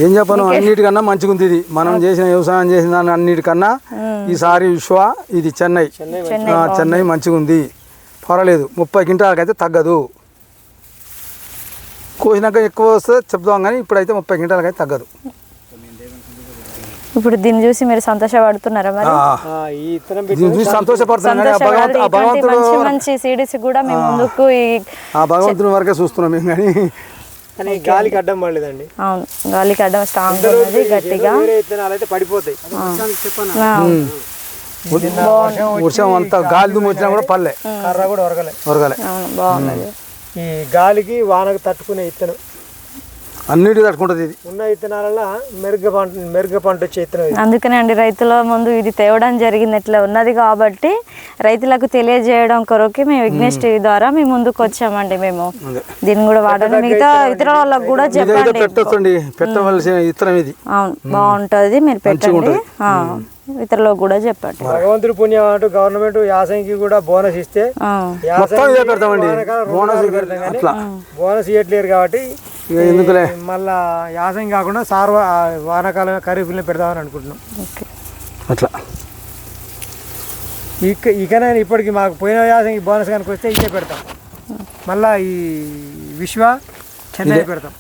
ఏం చెప్పను, అన్నిటికన్నా మంచిగా ఉంది ఇది. మనం చేసిన వ్యవసాయం చేసిన దాన్ని అన్నిటికన్నా ఈసారి విశ్వ ఇది చెన్నై మంచిగా ఉంది, పర్వాలేదు. 30 క్వింటాలకి అయితే తగ్గదు. కోసినాక ఎక్కువ వస్తే చెప్తాం కానీ ఇప్పుడైతే 30 క్వింటాలకి అయితే తగ్గదు. ఇప్పుడు దీన్ని చూసి మీరు సంతోషపడుతున్నారా? మరి సంతోషపడుతున్నాం. మంచి సీడ్స్ కూడా మేము ముందుకు భగవంతుని వరకే చూస్తున్నాం మేము కానీ గాలికి అడ్డం పడలేదండి. అవును, గాలికి అడ్డం స్ట్రాంగ్ ఉన్నది, గట్టిగా అయితే పడిపోతాయి. వర్షం అంతా గాలి దుమ్ము వచ్చినా కూడా పల్లె, కర్ర కూడా ఒరగలే. బాగున్నది. ఈ గాలికి వానకు తట్టుకునే ఇత్తనం అన్నిటి తట్టుకుంటుంది ఇది. ఉన్న ఇత్తనాలలో మెరుగ పంట వచ్చే ఇత్తనం. అందుకనే అండి రైతుల ముందు ఇది తేవడం జరిగింది. ఇట్లా ఉన్నది కాబట్టి రైతులకు తెలియజేయడం కొరకు మేము విఘ్నేష్ టీవీ ద్వారా మేము ముందుకు వచ్చామండి. మేము దీన్ని కూడా వాడండి, మిగతా ఇతర వాళ్ళకు కూడా చెప్పండి. పెట్టవలసిన ఇత్తనం ఇది. అవును, బాగుంటుంది, మీరు పెట్టండి, ఇతరులకు కూడా చెప్పండి. భగవంతుడి పుణ్యం అంటూ గవర్నమెంట్ యాసంగికి కూడా బోనస్ ఇస్తే బోనస్ ఇవ్వట్లేరు కాబట్టి మళ్ళా యాసంగి కాకుండా వానాకాలం ఖరీఫ్లో పెడదామని అనుకుంటున్నాం. అట్లా ఇకనే ఇప్పటికి మాకు పోయిన యాసంగి బోనస్ కనుక వస్తే ఇదే పెడతాం. మళ్ళీ ఈ విశ్వ చెన్నై పెడతాం.